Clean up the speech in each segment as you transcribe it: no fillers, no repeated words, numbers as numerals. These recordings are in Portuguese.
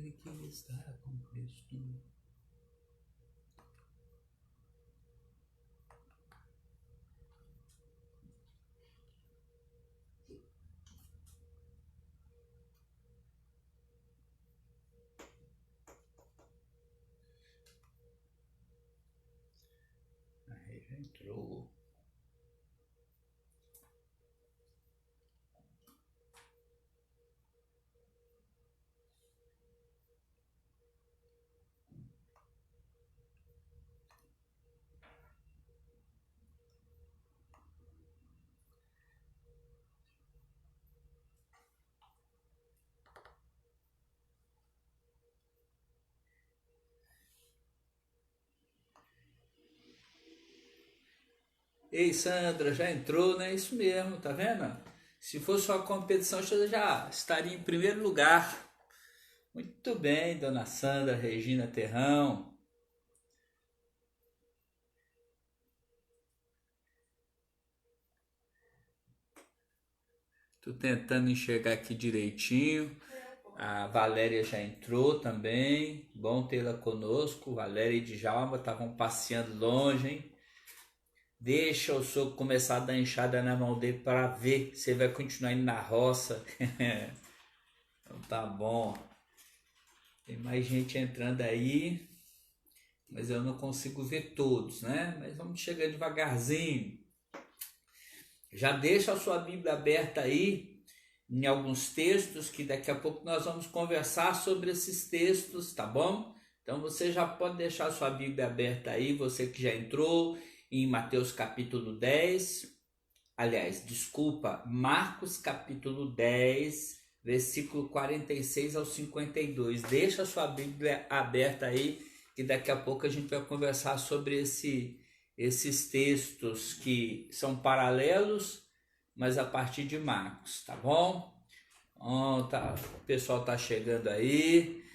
aquele que está com Cristo. Aí já entrou. Ei, Sandra, já entrou, né? Isso mesmo, tá vendo? Se fosse uma competição, você já estaria em primeiro lugar. Muito bem, dona Sandra Regina Terrão. Tô tentando enxergar aqui direitinho. A Valéria já entrou também. Bom tê-la conosco. Valéria e Djalma estavam passeando longe, hein? Deixa o sogro começar a dar enxada na mão dele para ver se ele vai continuar indo na roça. Então tá bom. Tem mais gente entrando aí, mas eu não consigo ver todos, né? Mas vamos chegar devagarzinho. Já deixa a sua Bíblia aberta aí em alguns textos que daqui a pouco nós vamos conversar sobre esses textos, tá bom? Então você já pode deixar a sua Bíblia aberta aí, você que já entrou em Mateus capítulo 10. Aliás, desculpa, Marcos capítulo 10, versículo 46 ao 52. Deixa a sua Bíblia aberta aí, que daqui a pouco a gente vai conversar sobre esses textos que são paralelos, mas a partir de Marcos, tá bom? O pessoal tá chegando aí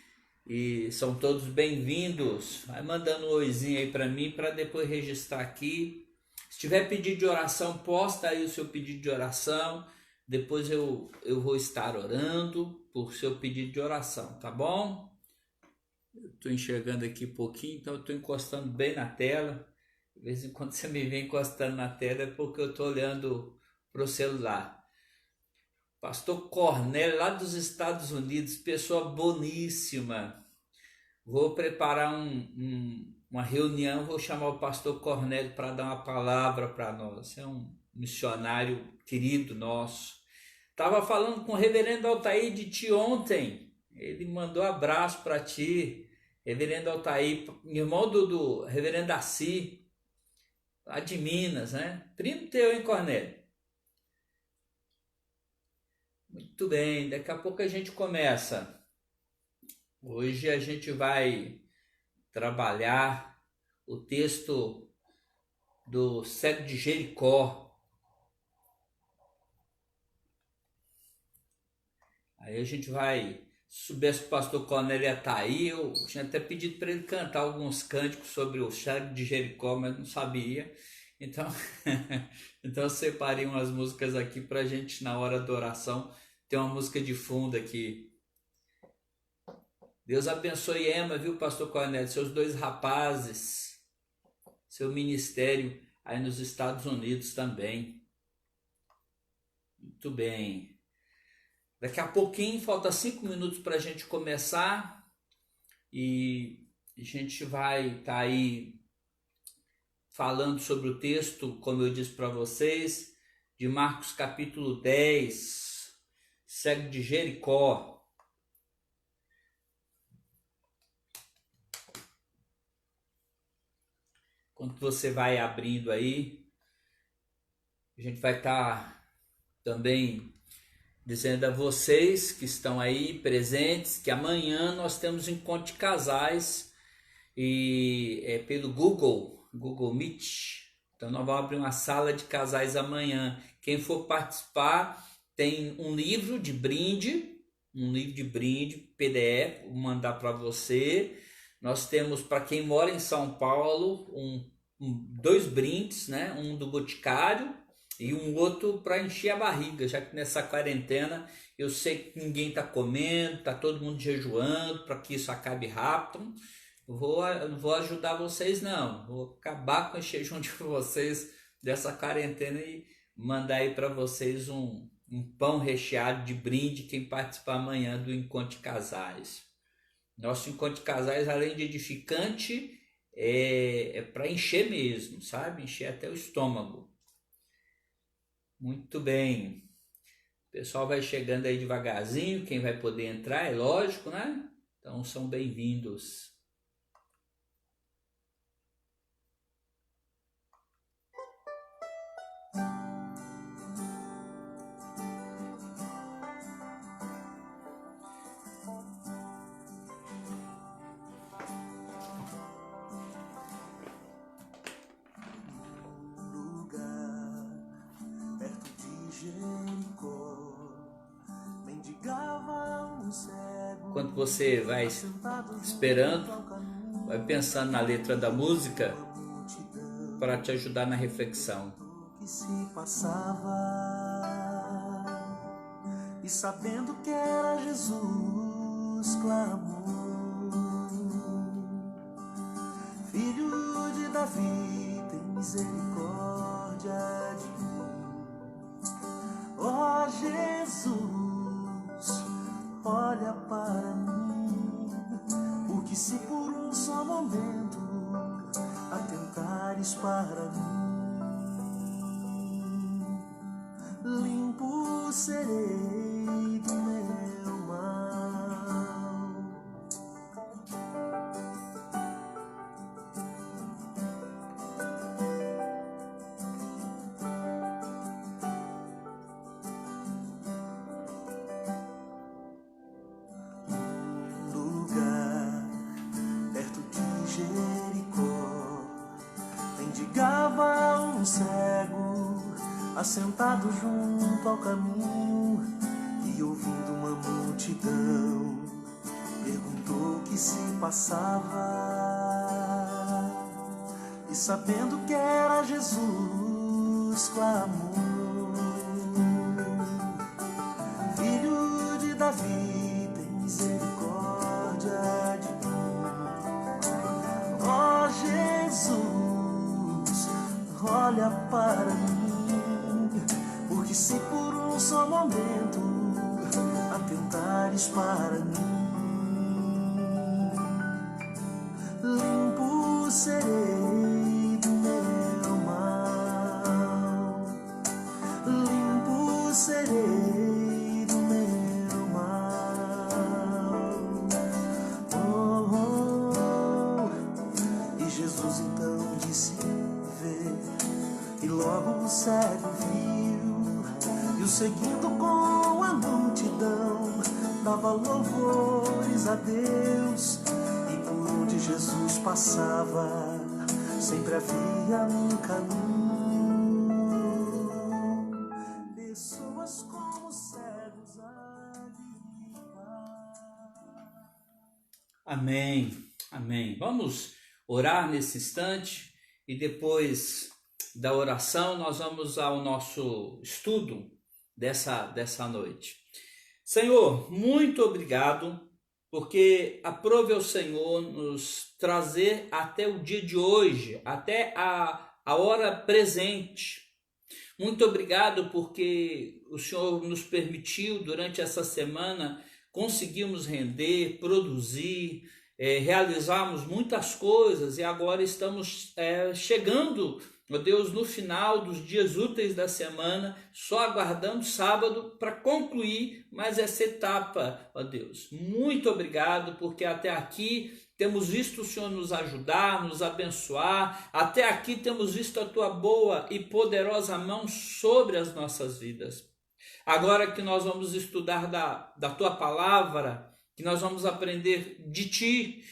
e são todos bem-vindos. Vai mandando um oizinho aí para mim, para depois registrar aqui. Se tiver pedido de oração, posta aí o seu pedido de oração. Depois eu vou estar orando por seu pedido de oração, tá bom? Eu estou enxergando aqui pouquinho, então eu estou encostando bem na tela. De vez em quando você me vê encostando na tela é porque eu estou olhando para o celular. Pastor Cornélio, lá dos Estados Unidos, pessoa boníssima. Vou preparar uma reunião, vou chamar o pastor Cornélio para dar uma palavra para nós. É um missionário querido nosso. Estava falando com o reverendo Altair de ti ontem. Ele mandou abraço para ti, reverendo Altair, irmão do reverendo Assi, lá de Minas, né? Primo teu, hein, Cornélio? Muito bem, daqui a pouco a gente começa. Hoje a gente vai trabalhar o texto do cego de Jericó. Aí a gente vai, se soubesse que o pastor Cornélio ia estar aí, eu tinha até pedido para ele cantar alguns cânticos sobre o cego de Jericó, mas não sabia. Então, então eu separei umas músicas aqui para a gente, na hora da oração, ter uma música de fundo aqui. Deus abençoe Emma, viu, pastor Cornélio, seus dois rapazes, seu ministério aí nos Estados Unidos também. Muito bem. Daqui a pouquinho, falta 5 minutos para a gente começar e a gente vai estar aí falando sobre o texto, como eu disse para vocês, de Marcos capítulo 10, cego de Jericó. Quando você vai abrindo aí, a gente vai estar também dizendo a vocês que estão aí presentes que amanhã nós temos encontro de casais e pelo Google Meet. Então nós vamos abrir uma sala de casais amanhã. Quem for participar tem um livro de brinde, PDF, vou mandar para você. Nós temos, para quem mora em São Paulo, dois brindes, né? Um do Boticário e um outro para encher a barriga, já que nessa quarentena eu sei que ninguém está comendo, está todo mundo jejuando para que isso acabe rápido. Não vou ajudar vocês não, vou acabar com o jejum de vocês dessa quarentena e mandar aí para vocês um pão recheado de brinde quem participar amanhã do Encontro de Casais. Nosso Encontro de Casais, além de edificante, é para encher mesmo, sabe? Encher até o estômago. Muito bem. O pessoal vai chegando aí devagarzinho, quem vai poder entrar, é lógico, né? Então são bem-vindos. Enquanto você vai esperando, vai pensando na letra da música para te ajudar na reflexão. Que se passava, e sabendo que era Jesus, clamou: Filho de Davi, tem misericórdia de mim. Ó Jesus, olha para mim, porque se por um só momento atentares para mim, limpo serei do meu mal. Mendigava um cego, assentado junto ao caminho, e ouvindo uma multidão, perguntou o que se passava, e sabendo que era Jesus, clamou: Filho de Davi, tem misericórdia de mim. Ó Jesus, olha para mim, porque se por um só momento atentares para mim, limpo serei do meu mal, limpo serei do meu mal. Oh, oh, oh. E Jesus então disse: vê. E logo o cego viu, e o seguindo com a multidão, dava louvores a Deus. E por onde Jesus passava, sempre havia um caminho, pessoas como cegos a guiar. Amém, amém. Vamos orar nesse instante e depois da oração nós vamos ao nosso estudo dessa noite. Senhor, muito obrigado, porque aprove ao Senhor nos trazer até o dia de hoje, até a hora presente. Muito obrigado porque o Senhor nos permitiu durante essa semana conseguirmos render, produzir, realizarmos muitas coisas, e agora estamos chegando, ó Deus, no final dos dias úteis da semana, só aguardando sábado para concluir mais essa etapa, ó Deus. Muito obrigado, porque até aqui temos visto o Senhor nos ajudar, nos abençoar, até aqui temos visto a Tua boa e poderosa mão sobre as nossas vidas. Agora que nós vamos estudar da Tua palavra, que nós vamos aprender de Ti,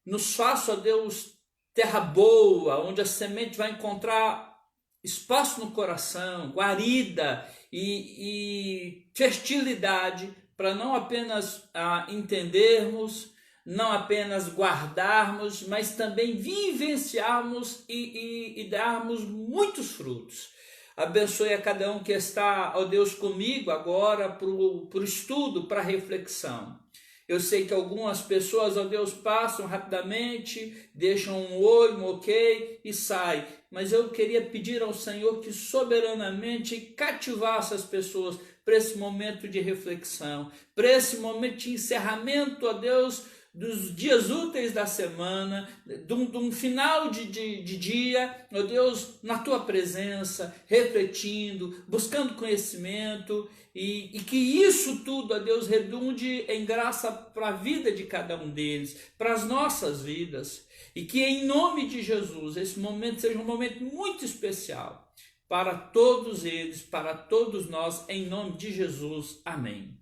nos faça, ó Deus, terra boa, onde a semente vai encontrar espaço no coração, guarida e fertilidade, para não apenas entendermos, não apenas guardarmos, mas também vivenciarmos e darmos muitos frutos. Abençoe a cada um que está, ó Deus, comigo agora para o estudo, para a reflexão. Eu sei que algumas pessoas, ó Deus, passam rapidamente, deixam um oi, um ok e saem. Mas eu queria pedir ao Senhor que soberanamente cativasse as pessoas para esse momento de reflexão, para esse momento de encerramento, ó Deus, dos dias úteis da semana, de um final de dia, ó Deus, na Tua presença, refletindo, buscando conhecimento, e que isso tudo, ó Deus, redunde em graça para a vida de cada um deles, para as nossas vidas, e que em nome de Jesus, esse momento seja um momento muito especial para todos eles, para todos nós, em nome de Jesus. Amém.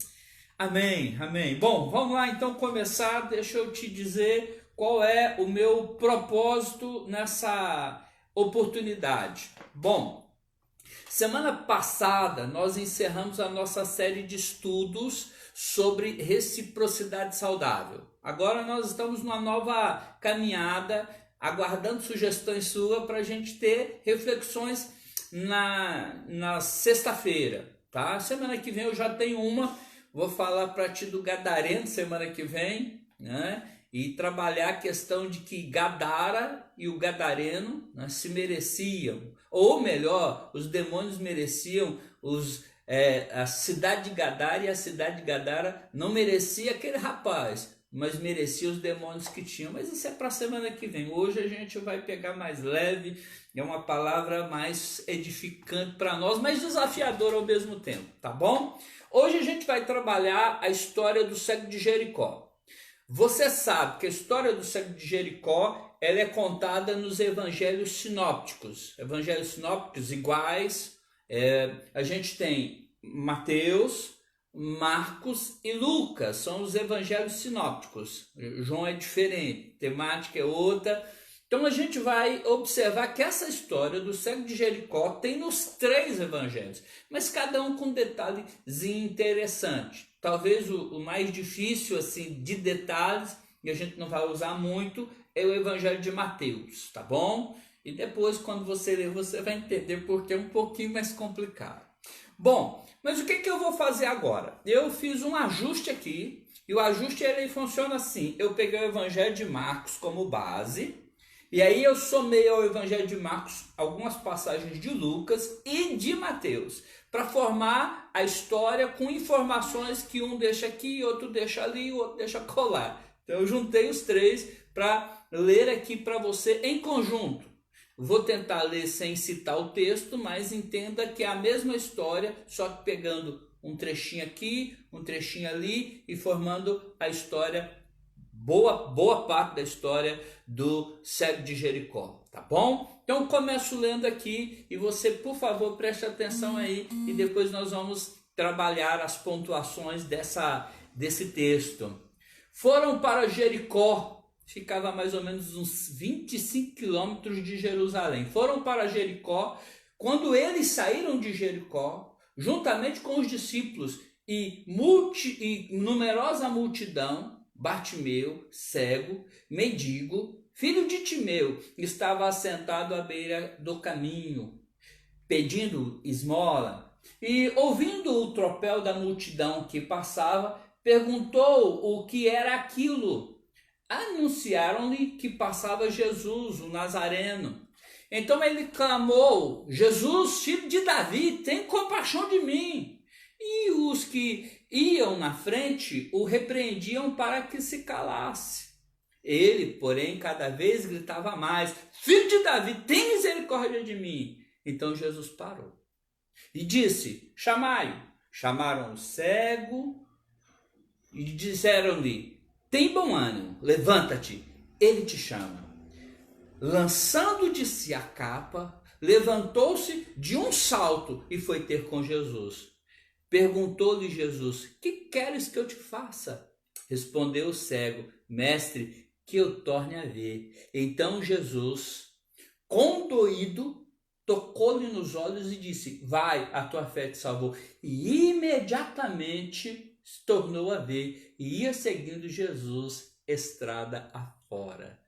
Amém, amém. Bom, vamos lá então começar. Deixa eu te dizer qual é o meu propósito nessa oportunidade. Bom, semana passada nós encerramos a nossa série de estudos sobre reciprocidade saudável. Agora nós estamos numa nova caminhada, aguardando sugestões suas para a gente ter reflexões na sexta-feira, tá? Semana que vem eu já tenho uma. Vou falar para ti do Gadareno semana que vem, né? E trabalhar a questão de que Gadara e o Gadareno, né, se mereciam, ou melhor, os demônios mereciam, a cidade de Gadara, e a cidade de Gadara não merecia aquele rapaz, mas merecia os demônios que tinham. Mas isso é para a semana que vem. Hoje a gente vai pegar mais leve, é uma palavra mais edificante para nós, mas desafiadora ao mesmo tempo, tá bom? Hoje a gente vai trabalhar a história do cego de Jericó. Você sabe que a história do cego de Jericó, ela é contada nos evangelhos sinópticos. Evangelhos sinópticos iguais, a gente tem Mateus, Marcos e Lucas, são os evangelhos sinópticos. João é diferente, temática é outra. Então a gente vai observar que essa história do cego de Jericó tem nos 3 evangelhos, mas cada um com um detalhezinho interessante. Talvez o mais difícil assim de detalhes, e a gente não vai usar muito, é o evangelho de Mateus, tá bom? E depois quando você ler você vai entender porque é um pouquinho mais complicado. Bom, mas o que eu vou fazer agora? Eu fiz um ajuste aqui, e o ajuste ele funciona assim. Eu peguei o evangelho de Marcos como base, e aí eu somei ao evangelho de Marcos algumas passagens de Lucas e de Mateus, para formar a história com informações que um deixa aqui, outro deixa ali, o outro deixa colar. Então eu juntei os 3 para ler aqui para você em conjunto. Vou tentar ler sem citar o texto, mas entenda que é a mesma história, só que pegando um trechinho aqui, um trechinho ali e formando a história, boa parte da história do cego de Jericó, tá bom? Então começo lendo aqui e você, por favor, preste atenção aí e depois nós vamos trabalhar as pontuações desse texto. Foram para Jericó. Ficava mais ou menos uns 25 quilômetros de Jerusalém. Foram para Jericó. Quando eles saíram de Jericó, juntamente com os discípulos e numerosa multidão, Bartimeu, cego, mendigo, filho de Timeu, estava assentado à beira do caminho, pedindo esmola. E ouvindo o tropel da multidão que passava, perguntou o que era aquilo. Anunciaram-lhe que passava Jesus, o Nazareno. Então ele clamou: Jesus, filho de Davi, tem compaixão de mim. E os que iam na frente o repreendiam para que se calasse. Ele, porém, cada vez gritava mais: Filho de Davi, tem misericórdia de mim. Então Jesus parou e disse: Chamai-o. Chamaram o cego e disseram-lhe: Tem bom ânimo, levanta-te, ele te chama. Lançando de si a capa, levantou-se de um salto e foi ter com Jesus. Perguntou-lhe Jesus: Que queres que eu te faça? Respondeu o cego: Mestre, que eu torne a ver. Então Jesus, condoído, tocou-lhe nos olhos e disse: Vai, a tua fé te salvou. E imediatamente se tornou a ver e ia seguindo Jesus estrada afora.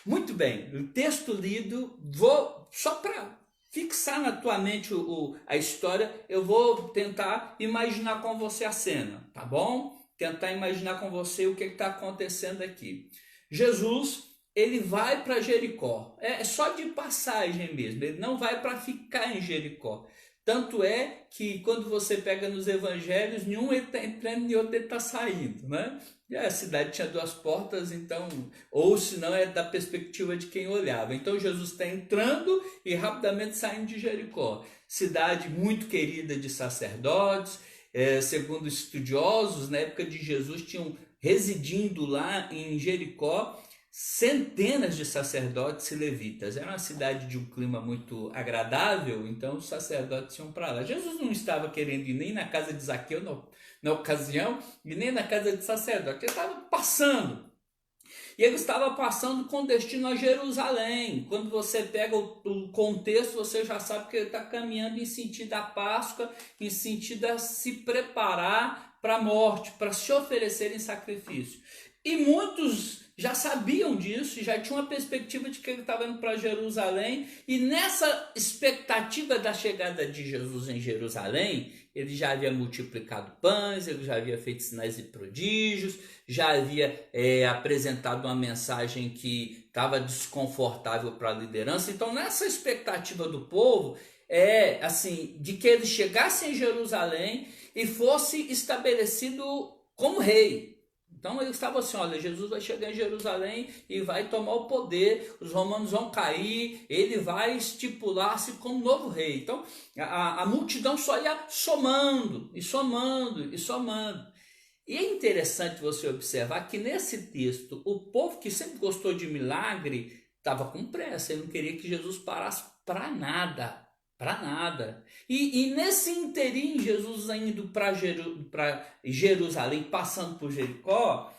Muito bem, o texto lido, vou só para fixar na tua mente a história, eu vou tentar imaginar com você a cena, tá bom? Tentar imaginar com você o que está acontecendo aqui. Jesus, ele vai para Jericó, é só de passagem mesmo, ele não vai para ficar em Jericó. Tanto é que quando você pega nos evangelhos, nenhum ele está entrando e outro ele está saindo, né? E a cidade tinha 2 portas, então, ou se não é da perspectiva de quem olhava. Então Jesus está entrando e rapidamente saindo de Jericó. Cidade muito querida de sacerdotes, segundo estudiosos, na época de Jesus tinham residindo lá em Jericó centenas de sacerdotes e levitas. Era uma cidade de um clima muito agradável, então os sacerdotes iam para lá. Jesus não estava querendo ir nem na casa de Zaqueu na ocasião, e nem na casa de sacerdote. Ele estava passando. E ele estava passando com destino a Jerusalém. Quando você pega o contexto, você já sabe que ele está caminhando em sentido à Páscoa, em sentido a se preparar para a morte, para se oferecer em sacrifício. E muitos já sabiam disso, já tinham uma perspectiva de que ele estava indo para Jerusalém, e nessa expectativa da chegada de Jesus em Jerusalém, ele já havia multiplicado pães, ele já havia feito sinais e prodígios, já havia apresentado uma mensagem que estava desconfortável para a liderança. Então, nessa expectativa do povo, assim, de que ele chegasse em Jerusalém e fosse estabelecido como rei. Então ele estava assim, olha, Jesus vai chegar em Jerusalém e vai tomar o poder, os romanos vão cair, ele vai estipular-se como novo rei. Então a multidão só ia somando, e somando, e somando. E é interessante você observar que nesse texto, o povo que sempre gostou de milagre, estava com pressa, ele não queria que Jesus parasse para nada. Para nada. E nesse inteirinho, Jesus indo para Jerusalém, passando por Jericó,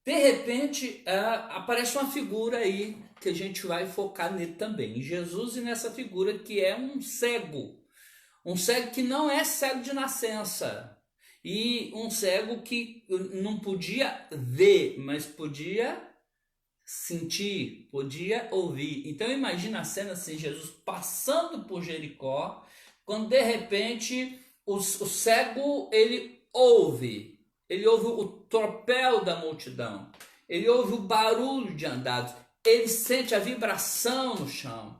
de repente aparece uma figura aí que a gente vai focar nele também, em Jesus, e nessa figura que é um cego que não é cego de nascença, e um cego que não podia ver, mas podia sentir, podia ouvir. Então imagina a cena assim, Jesus passando por Jericó, quando de repente o cego ele ouve o tropel da multidão, ele ouve o barulho de andados, ele sente a vibração no chão,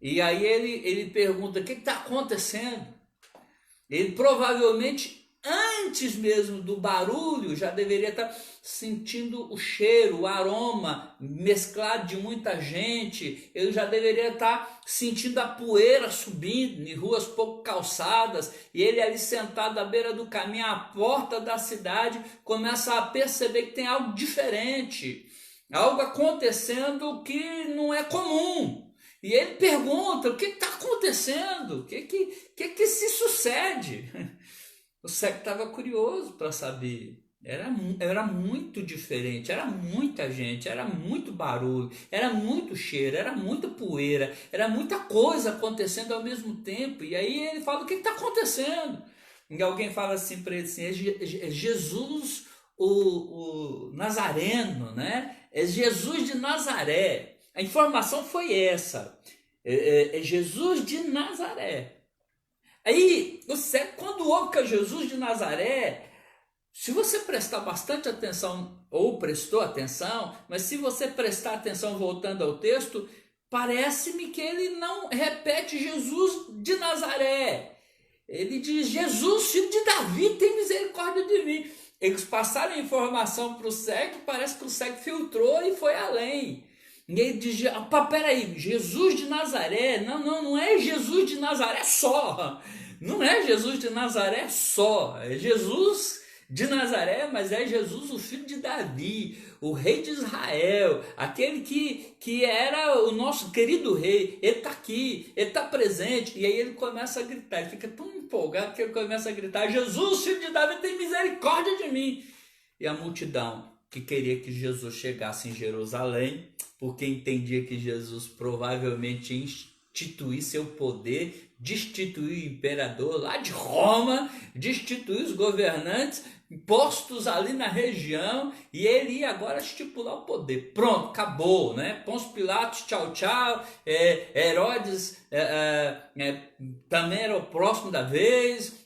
e aí ele pergunta, o que está acontecendo? Ele provavelmente, antes mesmo do barulho, já deveria estar sentindo o cheiro, o aroma mesclado de muita gente. Ele já deveria estar sentindo a poeira subindo em ruas pouco calçadas, e ele ali sentado à beira do caminho, à porta da cidade, começa a perceber que tem algo diferente, algo acontecendo que não é comum. E ele pergunta, o que está acontecendo? O que se sucede? O cego estava curioso para saber. Era muito diferente, era muita gente, era muito barulho, era muito cheiro, era muita poeira, era muita coisa acontecendo ao mesmo tempo. E aí ele fala, o que está acontecendo? E alguém fala assim para ele assim, é Jesus o Nazareno, né? É Jesus de Nazaré. A informação foi essa, é Jesus de Nazaré. Aí, o cego, quando ouve que é Jesus de Nazaré, se você prestar bastante atenção, ou prestou atenção, mas se você prestar atenção voltando ao texto, parece-me que ele não repete Jesus de Nazaré. Ele diz, Jesus, filho de Davi, tem misericórdia de mim. Eles passaram a informação para o cego, parece que o cego filtrou e foi além. E ele diz, peraí, Jesus de Nazaré, não é Jesus de Nazaré só, não é Jesus de Nazaré só, é Jesus de Nazaré, mas é Jesus, o filho de Davi, o rei de Israel, aquele que era o nosso querido rei. Ele está aqui, ele está presente. E aí ele começa a gritar, ele fica tão empolgado que ele começa a gritar, Jesus, filho de Davi, tem misericórdia de mim. E a multidão que queria que Jesus chegasse em Jerusalém, porque entendia que Jesus provavelmente destituir seu poder, destituir o imperador lá de Roma, destituir os governantes postos ali na região, e ele ia agora estipular o poder. Pronto, acabou, né? Pôncio Pilatos, tchau, tchau. Herodes também era o próximo da vez.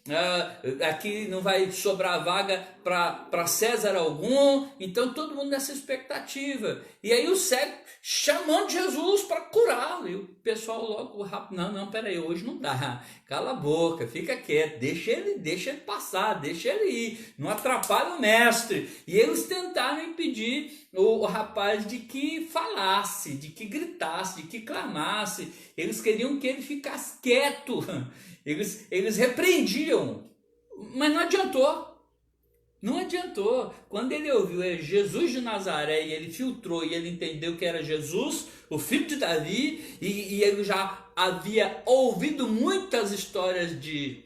Aqui não vai sobrar vaga para César algum. Então todo mundo nessa expectativa. E aí o cego chamando Jesus para curá-lo. E o pessoal logo, não, peraí, hoje não dá. Cala a boca, fica quieto, deixa ele passar, deixa ele ir. Não atrapalha o mestre. E eles tentaram impedir o rapaz de que falasse, de que gritasse, de que clamasse. Eles queriam que ele ficasse quieto. Eles repreendiam, mas não adiantou. Não adiantou. Quando ele ouviu Jesus de Nazaré e ele filtrou e ele entendeu que era Jesus, o filho de Davi, e ele já havia ouvido muitas histórias de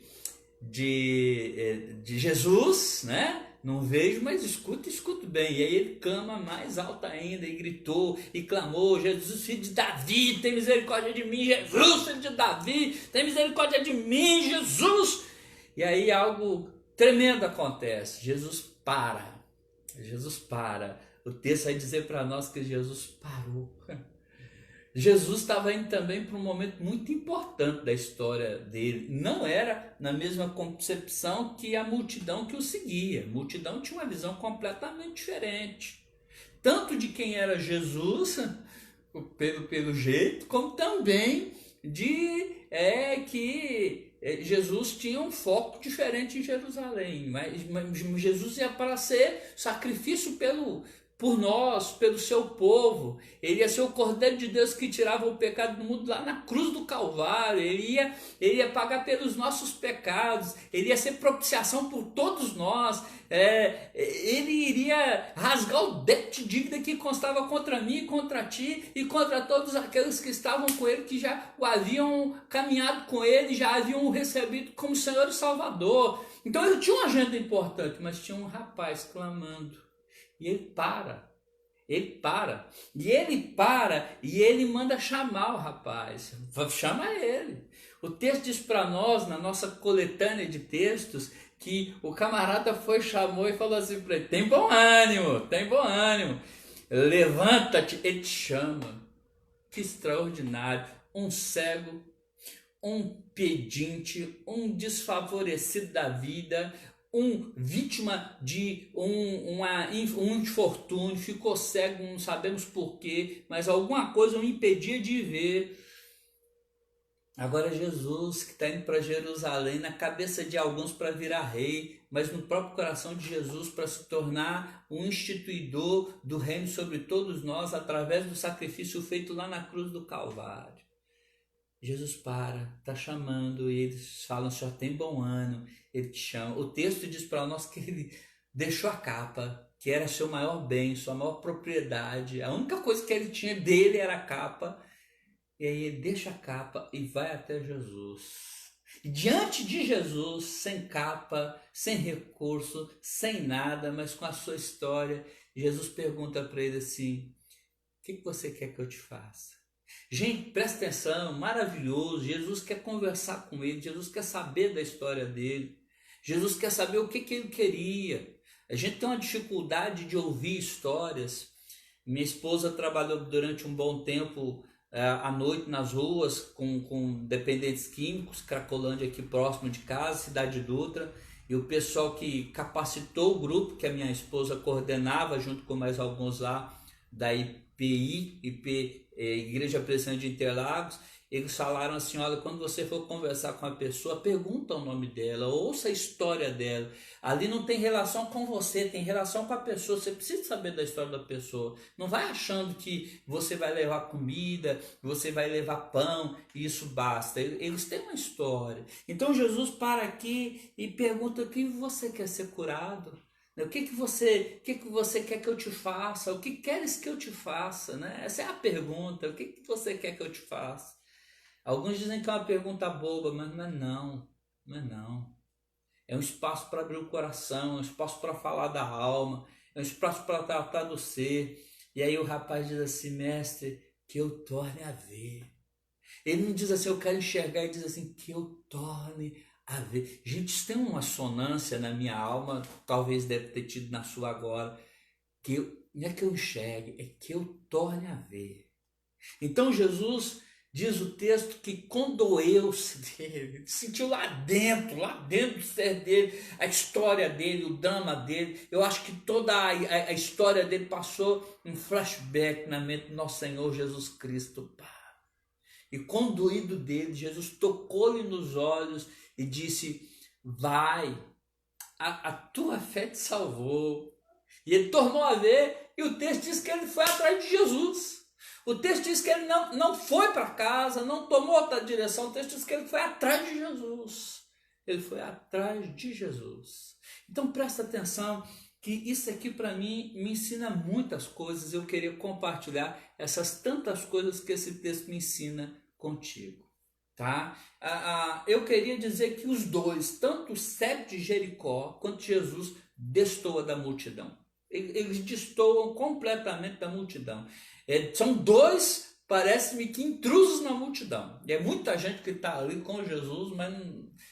Jesus, né? Não vejo, mas escuto bem. E aí ele clama mais alto ainda e gritou e clamou: Jesus, filho de Davi, tem misericórdia de mim. Jesus, filho de Davi, tem misericórdia de mim, Jesus. E aí algo tremendo acontece. Jesus para. O texto vai dizer para nós que Jesus parou. Jesus estava indo também para um momento muito importante da história dele. Não era na mesma concepção que a multidão que o seguia. A multidão tinha uma visão completamente diferente. Tanto de quem era Jesus, pelo jeito, como também de que Jesus tinha um foco diferente em Jerusalém. Mas Jesus ia para ser sacrifício por nós, pelo seu povo. Ele ia ser o Cordeiro de Deus que tirava o pecado do mundo lá na cruz do Calvário. Ele ia pagar pelos nossos pecados. Ele ia ser propiciação por todos nós. Ele iria rasgar o débito de dívida que constava contra mim, contra ti e contra todos aqueles que estavam com ele, que já o haviam caminhado com ele, já haviam o recebido como Senhor e Salvador. Então ele tinha uma agenda importante, mas tinha um rapaz clamando. E ele para, e ele manda chamar o rapaz, chama ele. O texto diz para nós, na nossa coletânea de textos, que o camarada chamou e falou assim para ele: tem bom ânimo, levanta-te, ele te chama. Que extraordinário, um cego, um pedinte, um desfavorecido da vida, vítima de um infortúnio, ficou cego, não sabemos porquê, mas alguma coisa o impedia de ver. Agora Jesus, que está indo para Jerusalém, na cabeça de alguns para virar rei, mas no próprio coração de Jesus para se tornar um instituidor do reino sobre todos nós, através do sacrifício feito lá na cruz do Calvário. Jesus está chamando, e eles falam: só tem bom ano, ele te chama. O texto diz para nós que ele deixou a capa, que era seu maior bem, sua maior propriedade. A única coisa que ele tinha dele era a capa. E aí ele deixa a capa e vai até Jesus. E diante de Jesus, sem capa, sem recurso, sem nada, mas com a sua história, Jesus pergunta para ele assim: o que você quer que eu te faça? Gente, presta atenção, maravilhoso. Jesus quer conversar com ele, Jesus quer saber da história dele, Jesus quer saber o que ele queria. A gente tem uma dificuldade de ouvir histórias. Minha esposa trabalhou durante um bom tempo à noite nas ruas com dependentes químicos, Cracolândia aqui próximo de casa, Cidade Dutra, e o pessoal que capacitou o grupo que a minha esposa coordenava junto com mais alguns lá da IPI, Igreja Presbiteriana de Interlagos, eles falaram assim: olha, quando você for conversar com a pessoa, pergunta o nome dela, ouça a história dela. Ali não tem relação com você, tem relação com a pessoa. Você precisa saber da história da pessoa. Não vai achando que você vai levar comida, você vai levar pão e isso basta. Eles têm uma história. Então Jesus para aqui e pergunta: o que você quer ser curado? O que você quer que eu te faça? O que queres que eu te faça? Né? Essa é a pergunta. O que você quer que eu te faça? Alguns dizem que é uma pergunta boba, mas não é não. É um espaço para abrir o coração, é um espaço para falar da alma, é um espaço para tratar do ser. E aí o rapaz diz assim: mestre, que eu torne a ver. Ele não diz assim, eu quero enxergar, ele diz assim, que eu torne a ver. Gente, isso tem uma assonância na minha alma, talvez deve ter tido na sua agora, não é que eu enxergue, é que eu torne a ver. Então Jesus diz o texto que condoeu-se dele, sentiu lá dentro do ser dele, a história dele, o drama dele. Eu acho que toda a história dele passou um flashback na mente do nosso Senhor Jesus Cristo. E conduído dele, Jesus tocou-lhe nos olhos e disse, vai, a tua fé te salvou. E ele tornou a ver, e o texto diz que ele foi atrás de Jesus. O texto diz que ele não foi para casa, não tomou outra direção. O texto diz que ele foi atrás de Jesus. Ele foi atrás de Jesus. Então presta atenção que isso aqui para mim me ensina muitas coisas. Eu queria compartilhar essas tantas coisas que esse texto me ensina contigo. Tá? Eu queria dizer que os dois, tanto o cego de Jericó quanto Jesus, destoa da multidão. Eles destoam completamente da multidão. São dois, parece-me que intrusos na multidão. E é muita gente que está ali com Jesus, mas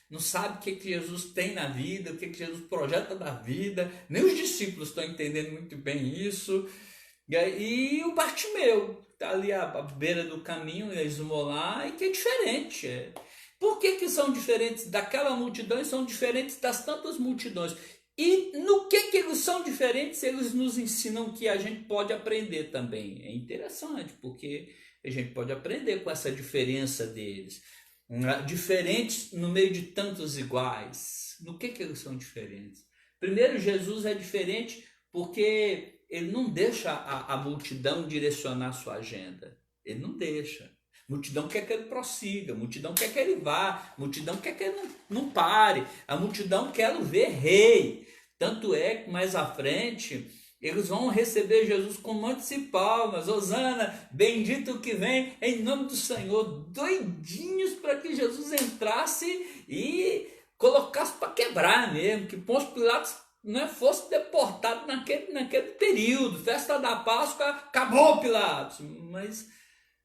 não sabe o que Jesus tem na vida, o que Jesus projeta da vida. Nem os discípulos estão entendendo muito bem isso. E o Bartimeu está ali à beira do caminho, eles vão lá, e que é diferente. Por que são diferentes daquela multidão e são diferentes das tantas multidões? E no que eles são diferentes, eles nos ensinam que a gente pode aprender também. É interessante, porque a gente pode aprender com essa diferença deles. Diferentes no meio de tantos iguais. No que eles são diferentes? Primeiro, Jesus é diferente porque ele não deixa a multidão direcionar sua agenda. Ele não deixa. A multidão quer que ele prossiga, a multidão quer que ele vá, a multidão quer que ele não pare, a multidão quer ver rei. Tanto é que mais à frente eles vão receber Jesus com montes de palmas. Hosana, bendito que vem em nome do Senhor. Doidinhos para que Jesus entrasse e colocasse para quebrar mesmo, que Pôncio Pilatos fosse deportado naquele período. Festa da Páscoa, acabou Pilatos. Mas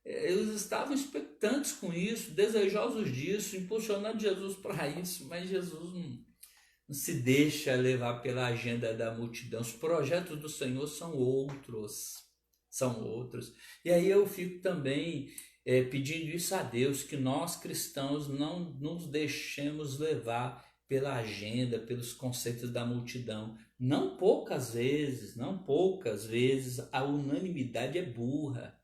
eles estavam expectantes com isso, desejosos disso, impulsionando Jesus para isso, mas Jesus não se deixa levar pela agenda da multidão. Os projetos do Senhor são outros. E aí eu fico também pedindo isso a Deus, que nós cristãos não nos deixemos levar pela agenda, pelos conceitos da multidão. Não poucas vezes, a unanimidade é burra.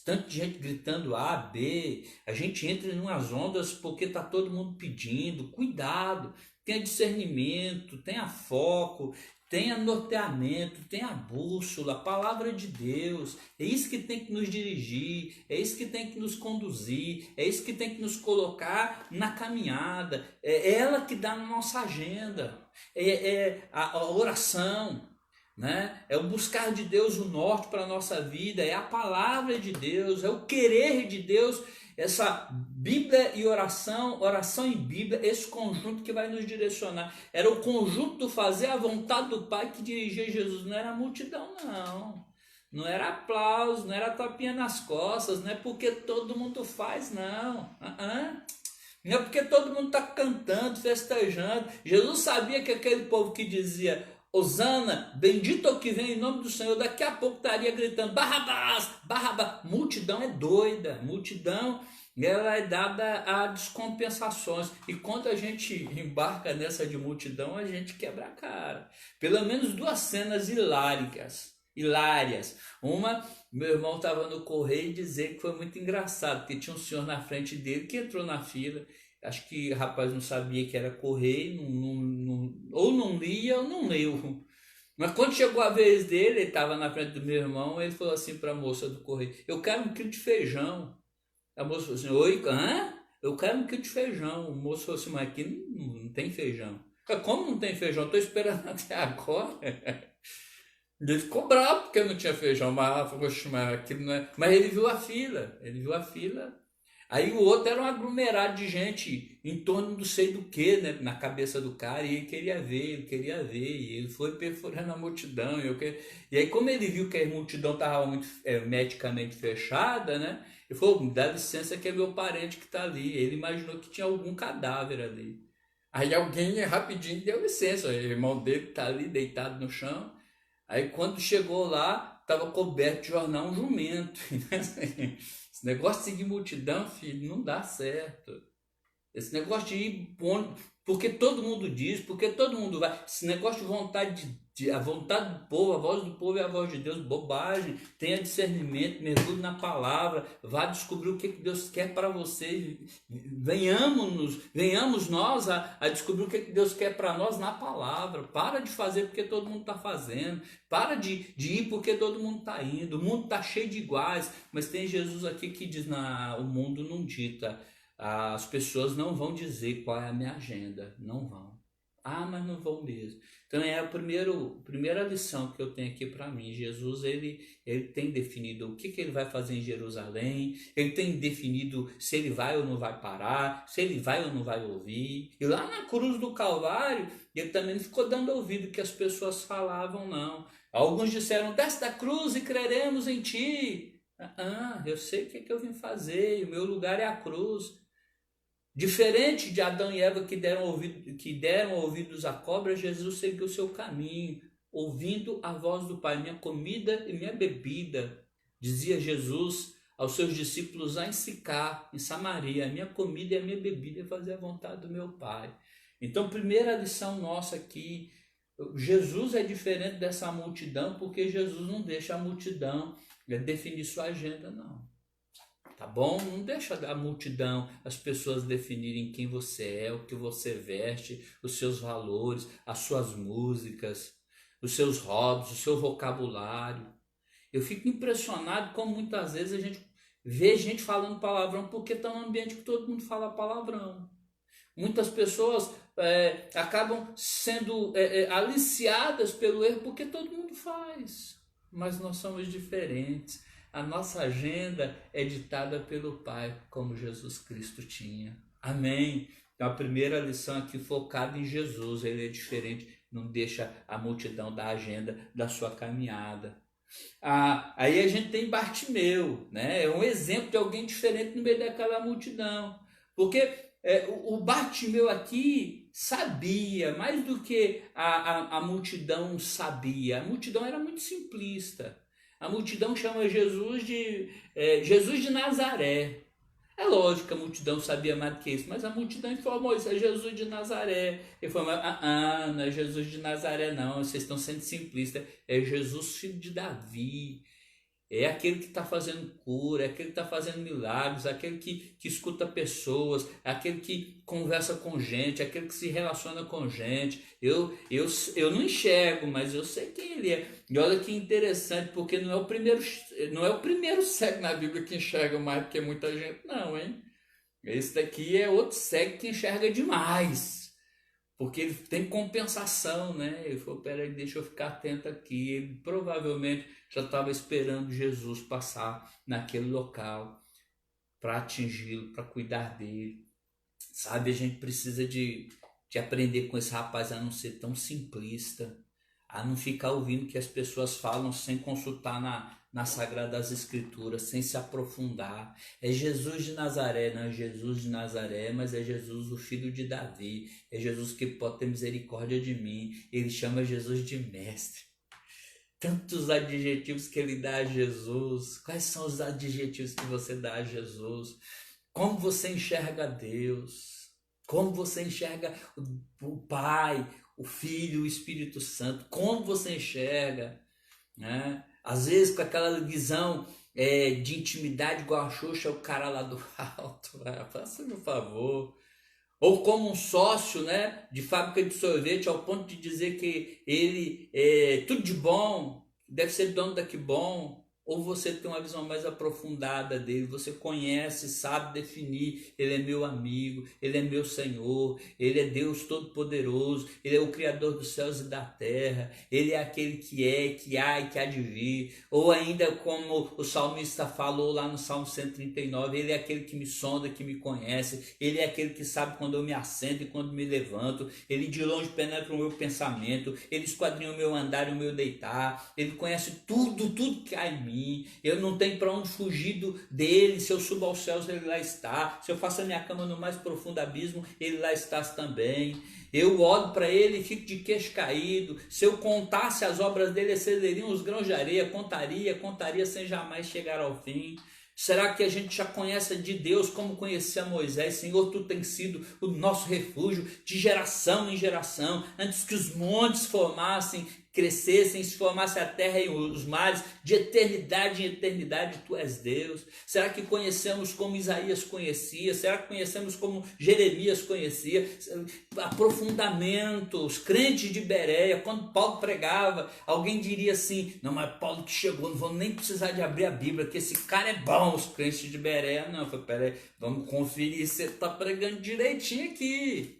Tanto de gente gritando A, B, a gente entra em umas ondas porque está todo mundo pedindo. Cuidado, tenha discernimento, tenha foco, tenha norteamento, tenha bússola, a palavra de Deus. É isso que tem que nos dirigir, é isso que tem que nos conduzir, é isso que tem que nos colocar na caminhada. É ela que dá na nossa agenda, é a oração. Né? É o buscar de Deus o norte para a nossa vida, é a palavra de Deus, é o querer de Deus, essa Bíblia e oração e Bíblia, esse conjunto que vai nos direcionar. Era o conjunto do fazer a vontade do Pai que dirigia Jesus, não era a multidão, não era aplauso, não era tapinha nas costas, não é porque todo mundo faz, não. Não é porque todo mundo está cantando, festejando. Jesus sabia que aquele povo que dizia Hosana, bendito é o que vem em nome do Senhor, daqui a pouco estaria gritando Barrabás, Barrabás. Multidão é doida, multidão ela é dada a descompensações, e quando a gente embarca nessa de multidão, a gente quebra a cara. Pelo menos duas cenas hilárias. Uma, meu irmão estava no correio e dizer que foi muito engraçado, porque tinha um senhor na frente dele que entrou na fila. Acho que o rapaz não sabia que era correio, ou não lia ou não leu. Mas quando chegou a vez dele, ele estava na frente do meu irmão, ele falou assim para a moça do correio, eu quero 1 quilo de feijão. A moça falou assim, oi, eu quero 1 quilo de feijão. O moço falou assim, mas aqui não tem feijão. Como não tem feijão? Estou esperando até agora. Ele ficou bravo porque não tinha feijão, mas aquilo não é... Mas ele viu a fila. Aí o outro era um aglomerado de gente em torno do sei do que, né, na cabeça do cara, e ele queria ver, e ele foi perfurando a multidão. E aí como ele viu que a multidão estava muito hermeticamente fechada, né, Ele falou, me dá licença que é meu parente que está ali. Ele imaginou que tinha algum cadáver ali. Aí alguém rapidinho deu licença, o irmão dele está ali deitado no chão. Aí quando chegou lá, estava coberto de jornal um jumento. Esse negócio de seguir multidão, filho, não dá certo. Esse negócio de ir porque todo mundo diz, porque todo mundo vai. Esse negócio de vontade a vontade do povo, a voz do povo é a voz de Deus, bobagem. Tenha discernimento, mergulhe na palavra, vá descobrir o que Deus quer para você. Venhamos nós a descobrir o que Deus quer para nós na palavra. Para de fazer porque todo mundo está fazendo. Para de ir porque todo mundo está indo. O mundo está cheio de iguais, mas tem Jesus aqui que diz, o mundo não dita. As pessoas não vão dizer qual é a minha agenda, não vão. Mas não vão mesmo. Então é a primeira lição que eu tenho aqui para mim. Jesus, ele tem definido o que ele vai fazer em Jerusalém, ele tem definido se ele vai ou não vai parar, se ele vai ou não vai ouvir. E lá na cruz do Calvário, ele também não ficou dando ouvido que as pessoas falavam, não. Alguns disseram, desce da cruz e creremos em ti. Eu sei o que eu vim fazer, o meu lugar é a cruz. Diferente de Adão e Eva que deram ouvidos à cobra, Jesus seguiu o seu caminho, ouvindo a voz do Pai. Minha comida e minha bebida, dizia Jesus aos seus discípulos lá em Sicar, em Samaria, a minha comida e a minha bebida é fazer a vontade do meu Pai. Então, primeira lição nossa aqui, Jesus é diferente dessa multidão, porque Jesus não deixa a multidão definir sua agenda, não. Tá bom? Não deixa a multidão, as pessoas definirem quem você é, o que você veste, os seus valores, as suas músicas, os seus hobbies, o seu vocabulário. Eu fico impressionado como muitas vezes a gente vê gente falando palavrão porque está num ambiente que todo mundo fala palavrão. Muitas pessoas acabam sendo aliciadas pelo erro porque todo mundo faz, mas nós somos diferentes. A nossa agenda é ditada pelo Pai, como Jesus Cristo tinha. Amém? Então a primeira lição aqui focada em Jesus, ele é diferente, não deixa a multidão da agenda da sua caminhada. Aí a gente tem Bartimeu, né? É um exemplo de alguém diferente no meio daquela multidão. Porque o Bartimeu aqui sabia, mais do que a multidão sabia. A multidão era muito simplista. A multidão chama Jesus de Nazaré. É lógico que a multidão sabia mais do que isso, mas a multidão informou isso, é Jesus de Nazaré. Ele falou, não é Jesus de Nazaré não, vocês estão sendo simplistas, é Jesus filho de Davi. É aquele que está fazendo cura, é aquele que está fazendo milagres, é aquele que escuta pessoas, é aquele que conversa com gente, é aquele que se relaciona com gente. Eu não enxergo, mas eu sei quem ele é. E olha que interessante, porque não é o primeiro cego na Bíblia que enxerga mais do que muita gente, não, hein? Esse daqui é outro cego que enxerga demais. Porque ele tem compensação, né? Ele falou, peraí, deixa eu ficar atento aqui. Ele provavelmente já estava esperando Jesus passar naquele local para atingi-lo, para cuidar dele. Sabe, a gente precisa de aprender com esse rapaz a não ser tão simplista, a não ficar ouvindo o que as pessoas falam sem consultar nas Sagradas Escrituras, sem se aprofundar. É Jesus de Nazaré, não é Jesus de Nazaré, mas é Jesus, o filho de Davi. É Jesus que pode ter misericórdia de mim. Ele chama Jesus de mestre. Tantos adjetivos que ele dá a Jesus. Quais são os adjetivos que você dá a Jesus? Como você enxerga Deus? Como você enxerga o Pai, o Filho, o Espírito Santo? Como você enxerga, né? Às vezes com aquela visão de intimidade igual a Xuxa, o cara lá do alto, faça-me um favor. Ou como um sócio, né, de fábrica de sorvete, ao ponto de dizer que ele é tudo de bom, deve ser dono da que bom. Ou você tem uma visão mais aprofundada dele, você conhece, sabe definir, ele é meu amigo, ele é meu Senhor, ele é Deus Todo-Poderoso, ele é o Criador dos céus e da terra, ele é aquele que é, que há e que há de vir. Ou ainda como o salmista falou lá no Salmo 139, ele é aquele que me sonda, que me conhece, ele é aquele que sabe quando eu me assento e quando me levanto, ele de longe penetra o meu pensamento, ele esquadrinha o meu andar e o meu deitar, ele conhece tudo que há em mim. mim. Eu não tenho para onde fugir dele. Se eu subo aos céus, ele lá está. Se eu faço a minha cama no mais profundo abismo, ele lá está também. Eu olho para ele e fico de queixo caído. Se eu contasse as obras dele, excederiam os grãos de areia. Contaria sem jamais chegar ao fim. Será que a gente já conhece de Deus como conhecia Moisés? Senhor, tu tens sido o nosso refúgio de geração em geração. Antes que os montes formassem, crescessem, se formasse a terra e os mares, de eternidade em eternidade tu és Deus. Será que conhecemos como Isaías conhecia? Será que conhecemos como Jeremias conhecia? Aprofundamento, os crentes de Bereia, quando Paulo pregava, alguém diria assim, não, mas Paulo que chegou, não vou nem precisar de abrir a Bíblia, que esse cara é bom, os crentes de Bereia. Não, eu falei, peraí, vamos conferir se ele está pregando direitinho aqui.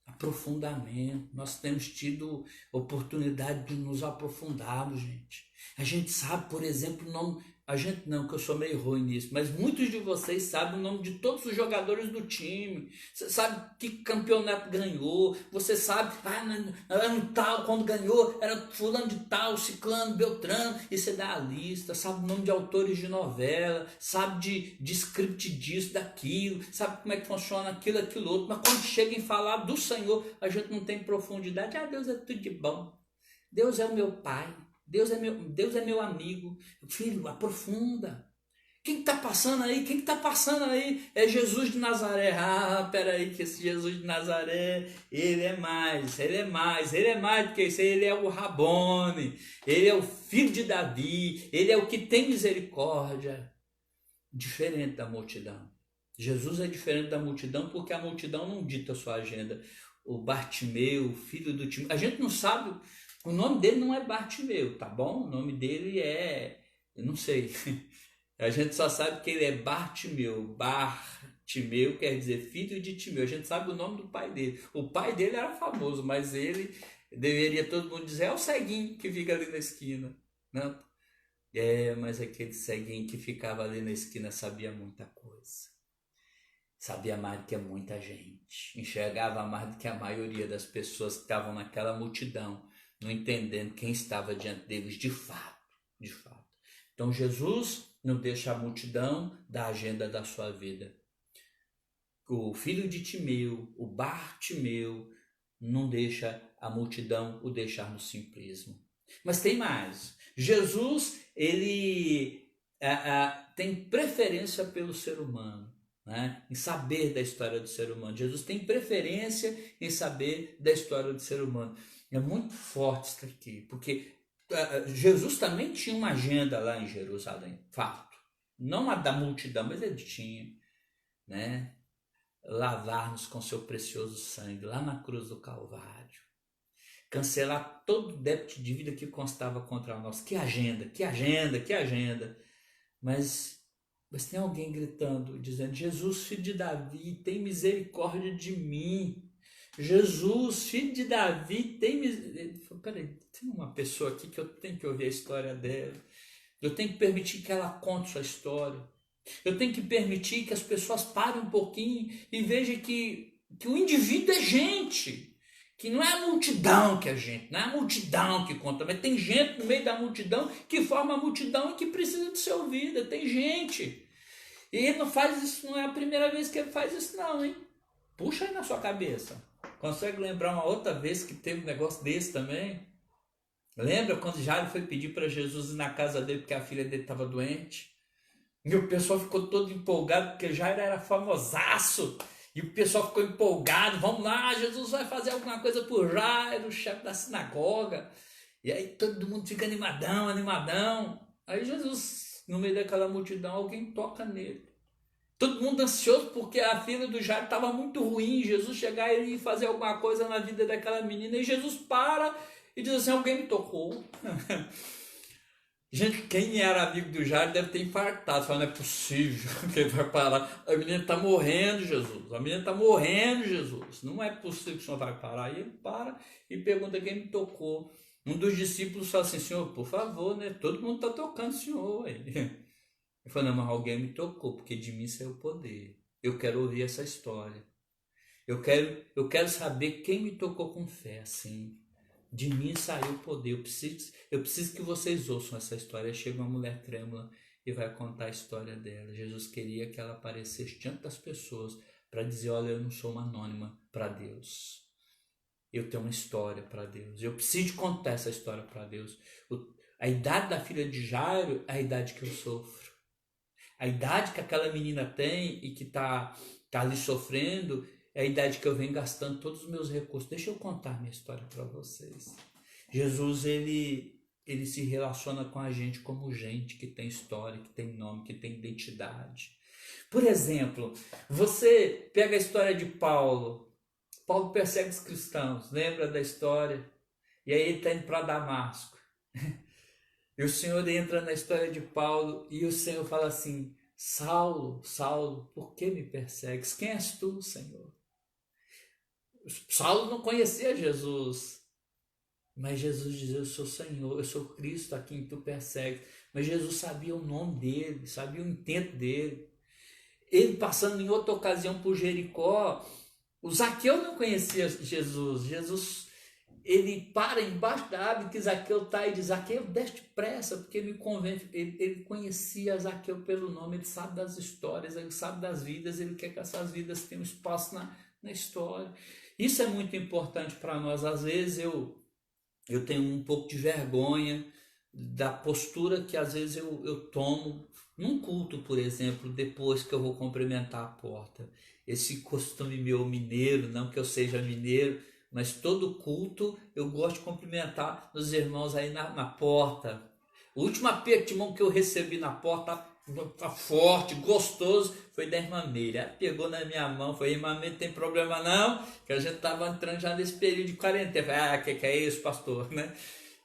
Aprofundamento, nós temos tido oportunidade de nos aprofundarmos, gente. A gente sabe, por exemplo, o nome, a gente não, que eu sou meio ruim nisso, mas muitos de vocês sabem o nome de todos os jogadores do time. Você sabe que campeonato ganhou, você sabe, ano tal, quando ganhou, era fulano de tal, ciclano, beltrano, e você dá a lista, sabe o nome de autores de novela, sabe de script disso, daquilo, sabe como é que funciona aquilo, outro, mas quando chega em falar do Senhor, a gente não tem profundidade. Deus é tudo de bom, Deus é o meu Pai, Deus é meu amigo. Filho, aprofunda. Quem está passando aí? Quem está passando aí? É Jesus de Nazaré. Peraí, que esse Jesus de Nazaré, ele é mais do que isso. Ele é o Rabone, ele é o filho de Davi, ele é o que tem misericórdia. Diferente da multidão. Jesus é diferente da multidão porque a multidão não dita a sua agenda. O Bartimeu, filho do Timeu, a gente não sabe. O nome dele não é Bartimeu, tá bom? O nome dele eu não sei. A gente só sabe que ele é Bartimeu. Bartimeu quer dizer filho de Timeu. A gente sabe o nome do pai dele. O pai dele era famoso, mas ele deveria todo mundo dizer, é o ceguinho que fica ali na esquina. Não? Mas aquele ceguinho que ficava ali na esquina sabia muita coisa. Sabia mais do que muita gente. Enxergava mais do que a maioria das pessoas que estavam naquela multidão, não entendendo quem estava diante deles de fato. Então Jesus não deixa a multidão da agenda da sua vida. O filho de Timeu, o Bartimeu, não deixa a multidão o deixar no simplismo. Mas tem mais. Jesus, ele tem preferência pelo ser humano, né? Em saber da história do ser humano. Jesus tem preferência em saber da história do ser humano. É muito forte isso aqui, porque Jesus também tinha uma agenda lá em Jerusalém, fato. Não a da multidão, mas ele tinha, né? Lavar-nos com seu precioso sangue, lá na cruz do Calvário. Cancelar todo o débito de vida que constava contra nós. Que agenda. Mas tem alguém gritando, dizendo, Jesus, filho de Davi, tem misericórdia de mim. Jesus, filho de Davi, tem misericórdia. Peraí, tem uma pessoa aqui que eu tenho que ouvir a história dela. Eu tenho que permitir que ela conte sua história. Eu tenho que permitir que as pessoas parem um pouquinho e vejam que o indivíduo é gente. Que não é a multidão que é gente, não é a multidão que conta, mas tem gente no meio da multidão que forma a multidão e que precisa de ser ouvida. Tem gente. E ele não faz isso, não é a primeira vez que ele faz isso não, hein? Puxa aí na sua cabeça. Consegue lembrar uma outra vez que teve um negócio desse também? Lembra quando Jairo foi pedir para Jesus ir na casa dele porque a filha dele estava doente? E o pessoal ficou todo empolgado porque Jairo era famosaço. E o pessoal ficou empolgado. Vamos lá, Jesus vai fazer alguma coisa por Jairo, o chefe da sinagoga. E aí todo mundo fica animadão. Aí Jesus, no meio daquela multidão, alguém toca nele. Todo mundo ansioso porque a filha do Jairo estava muito ruim. Jesus chegar e fazer alguma coisa na vida daquela menina. E Jesus para e diz assim, alguém me tocou. Gente, quem era amigo do Jairo deve ter infartado. Fala, não é possível que ele vai parar. A menina está morrendo, Jesus. A menina está morrendo, Jesus. Não é possível que o Senhor vai parar. E ele para e pergunta quem me tocou. Um dos discípulos fala assim, Senhor, por favor, né? Todo mundo está tocando o Senhor. Ele falou, não, mas alguém me tocou, porque de mim saiu o poder. Eu quero ouvir essa história. Eu quero saber quem me tocou com fé, assim. De mim saiu o poder. Eu preciso que vocês ouçam essa história. Aí chega uma mulher trêmula e vai contar a história dela. Jesus queria que ela aparecesse diante das pessoas para dizer: olha, eu não sou uma anônima para Deus. Eu tenho uma história para Deus. Eu preciso contar essa história para Deus. A idade da filha de Jairo é a idade que eu sofro. A idade que aquela menina tem e que tá ali sofrendo é a idade que eu venho gastando todos os meus recursos. Deixa eu contar minha história para vocês. Jesus, ele se relaciona com a gente como gente que tem história, que tem nome, que tem identidade. Por exemplo, você pega a história de Paulo. Paulo persegue os cristãos, lembra da história? E aí ele está indo para Damasco. E o Senhor entra na história de Paulo e o Senhor fala assim: Saulo, Saulo, por que me persegues? Quem és tu, Senhor? Saulo não conhecia Jesus, mas Jesus dizia: eu sou Senhor, eu sou Cristo a quem tu persegues. Mas Jesus sabia o nome dele, sabia o intento dele. Ele passando em outra ocasião por Jericó, o Zaqueu não conhecia Jesus. Jesus, ele para embaixo da árvore que Zaqueu está e diz: Zaqueu, desce depressa, porque me convém. Ele conhecia Zaqueu pelo nome, ele sabe das histórias, ele sabe das vidas, ele quer que essas vidas tenham espaço na história. Isso é muito importante para nós. Às vezes eu tenho um pouco de vergonha da postura que às vezes eu tomo num culto, por exemplo, depois que eu vou cumprimentar a porta. Esse costume meu mineiro, não que eu seja mineiro, mas todo culto eu gosto de cumprimentar os irmãos aí na porta. O último aperto de mão que eu recebi na porta, tá forte, gostoso, foi da irmã Meire. Ela pegou na minha mão, foi: irmã Meire, tem problema não? Que a gente estava entrando já nesse período de quarentena. Que é isso, pastor? Né?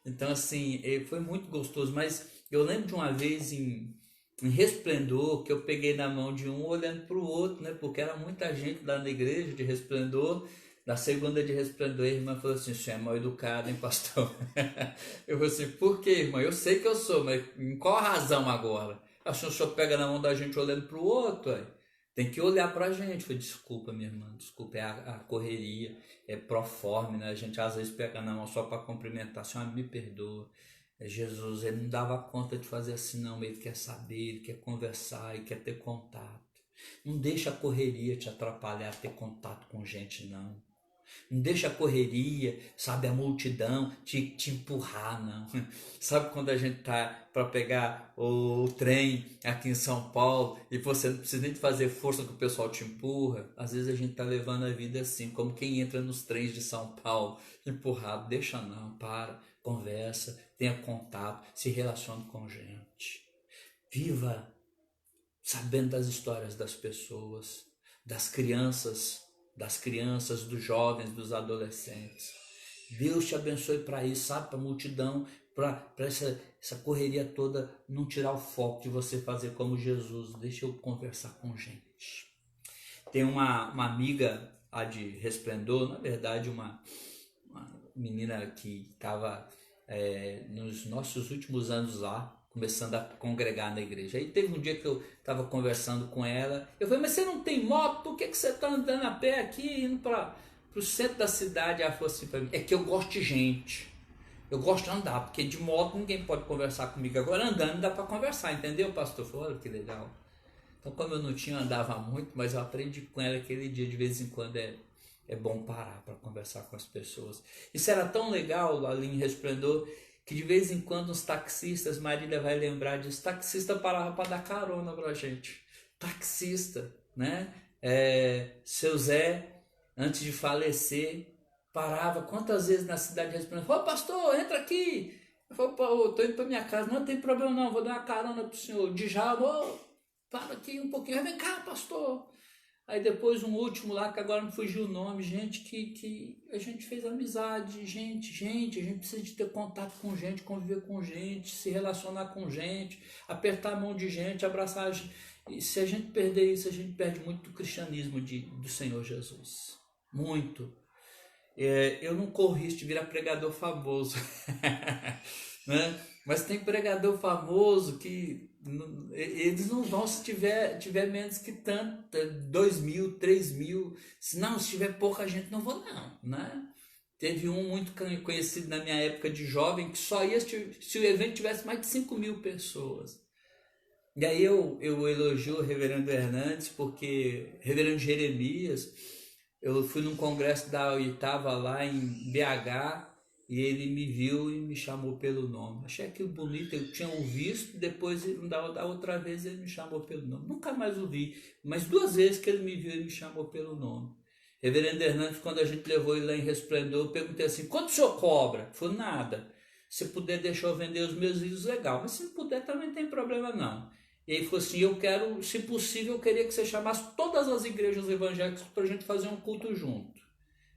Então, assim, foi muito gostoso. Mas eu lembro de uma vez em Resplendor, que eu peguei na mão de um olhando para o outro, né? Porque era muita gente lá na igreja de Resplendor. Na segunda de Resplendor, a irmã falou assim: você é mal educado, hein, pastor? Eu falei assim: por quê, irmã? Eu sei que eu sou, mas em qual razão agora? Acho que o senhor pega na mão da gente olhando para o outro, aí. Tem que olhar para a gente. Eu falei: desculpa, minha irmã, desculpa, é a correria, é proforme, né? A gente às vezes pega na mão só para cumprimentar. Senhora, me perdoa. Jesus, ele não dava conta de fazer assim, não. Ele quer saber, ele quer conversar, ele quer ter contato. Não deixa a correria te atrapalhar a ter contato com gente, não. Não deixa a correria, sabe, a multidão te empurrar, não. Sabe quando a gente tá para pegar o trem aqui em São Paulo e você não precisa nem de fazer força que o pessoal te empurra? Às vezes a gente tá levando a vida assim, como quem entra nos trens de São Paulo, empurrado. Deixa não, para, conversa, tenha contato, se relacione com gente. Viva sabendo das histórias das pessoas, das crianças, dos jovens, dos adolescentes. Deus te abençoe para isso, sabe? Para a multidão, para essa correria toda não tirar o foco de você fazer como Jesus. Deixa eu conversar com gente. Tem uma amiga lá de Resplendor, na verdade uma menina que estava nos nossos últimos anos lá, começando a congregar na igreja. Aí teve um dia que eu estava conversando com ela, eu falei: mas você não tem moto? Por que você está andando a pé aqui, indo para o centro da cidade? Ela falou assim para mim: é que eu gosto de gente, eu gosto de andar, porque de moto ninguém pode conversar comigo, agora andando dá para conversar, entendeu, pastor? Eu falei: olha que legal. Então, como eu não tinha, andava muito, mas eu aprendi com ela aquele dia, de vez em quando é bom parar para conversar com as pessoas. Isso era tão legal ali em Resplendor, que de vez em quando os taxistas, Marília vai lembrar disso, taxista parava para dar carona para a gente. Taxista, né? Seu Zé, antes de falecer, parava quantas vezes na cidade de Resplendor: ô pastor, entra aqui. Eu falei: pô, tô indo para minha casa. Não tem problema não, vou dar uma carona pro senhor. Djalma, para aqui um pouquinho. Vem cá, pastor. Aí depois um último lá, que agora não fugiu o nome, gente, que a gente fez amizade, gente, a gente precisa de ter contato com gente, conviver com gente, se relacionar com gente, apertar a mão de gente, abraçar a gente. E se a gente perder isso, a gente perde muito do cristianismo do Senhor Jesus. Muito. Eu não corro risco de virar pregador famoso, né? Mas tem pregador famoso que eles não vão se tiver menos que tanto, 2.000, 3.000. Se tiver pouca gente, não vou não, né? Teve um muito conhecido na minha época de jovem, que só ia se o evento tivesse mais de 5.000 pessoas. E aí eu elogio o reverendo Hernandes, porque reverendo Jeremias, eu fui num congresso da oitava lá em BH, e ele me viu e me chamou pelo nome. Achei aquilo bonito, eu tinha o visto, depois da outra vez ele me chamou pelo nome. Nunca mais o vi, mas 2 vezes que ele me viu, ele me chamou pelo nome. Reverendo Hernandes, quando a gente levou ele lá em Resplendor, eu perguntei assim, quanto o senhor cobra? Ele falou, nada. Se puder deixar eu vender os meus livros, legal. Mas se não puder, também não tem problema não. E aí falou assim, eu quero, se possível, eu queria que você chamasse todas as igrejas evangélicas para a gente fazer um culto junto.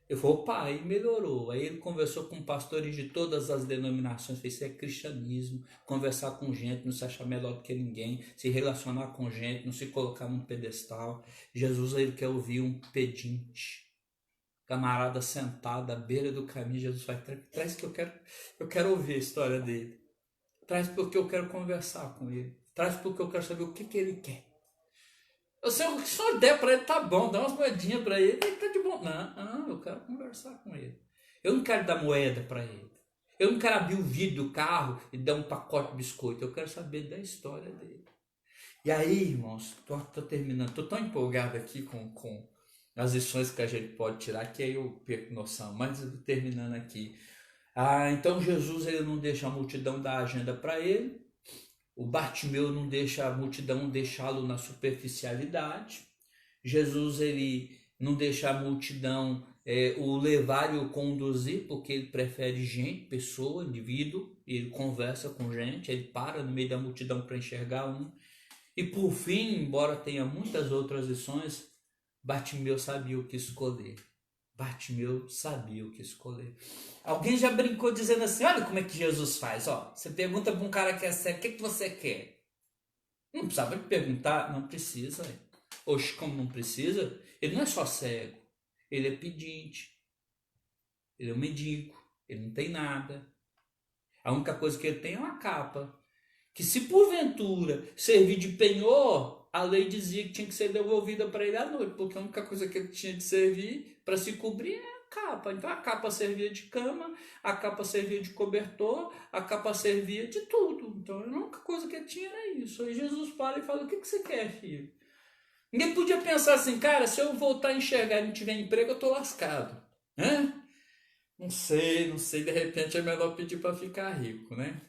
Eu falei, opa, aí melhorou. Aí ele conversou com pastores de todas as denominações, fez isso é cristianismo, conversar com gente, não se achar melhor do que ninguém, se relacionar com gente, não se colocar num pedestal. Jesus, ele quer ouvir um pedinte, camarada sentado à beira do caminho. Jesus vai, traz que eu quero ouvir a história dele. Traz porque eu quero conversar com ele. Traz porque eu quero saber o que ele quer. Se eu só der para ele, tá bom, dá umas moedinhas para ele, tá de bom. Não, eu quero conversar com ele. Eu não quero dar moeda para ele. Eu não quero abrir o vidro do carro e dar um pacote de biscoito. Eu quero saber da história dele. E aí, irmãos, tô terminando. Tô tão empolgado aqui com as lições que a gente pode tirar que aí eu perco noção. Mas eu tô terminando aqui. Então Jesus, ele não deixa a multidão dar agenda para ele. O Bartimeu não deixa a multidão deixá-lo na superficialidade. Jesus, ele não deixa a multidão o levar e o conduzir, porque ele prefere gente, pessoa, indivíduo. Ele conversa com gente, ele para no meio da multidão para enxergar um. E por fim, embora tenha muitas outras lições, Bartimeu sabia o que escolher. Bartimeu sabia o que escolher. Alguém já brincou dizendo assim, olha como é que Jesus faz. Você pergunta para um cara que é cego, o que você quer? Não precisava de perguntar, não precisa. Oxe, como não precisa? Ele não é só cego, ele é pedinte, ele é um mendigo, ele não tem nada. A única coisa que ele tem é uma capa, que se porventura servir de penhor, a lei dizia que tinha que ser devolvida para ele à noite, porque a única coisa que ele tinha de servir para se cobrir é a capa. Então a capa servia de cama, a capa servia de cobertor, a capa servia de tudo. Então a única coisa que ele tinha era isso. Aí Jesus fala e fala, o que você quer, filho? Ninguém podia pensar assim, cara, se eu voltar a enxergar e não tiver emprego, eu tô lascado. Não sei, de repente é melhor pedir para ficar rico, né?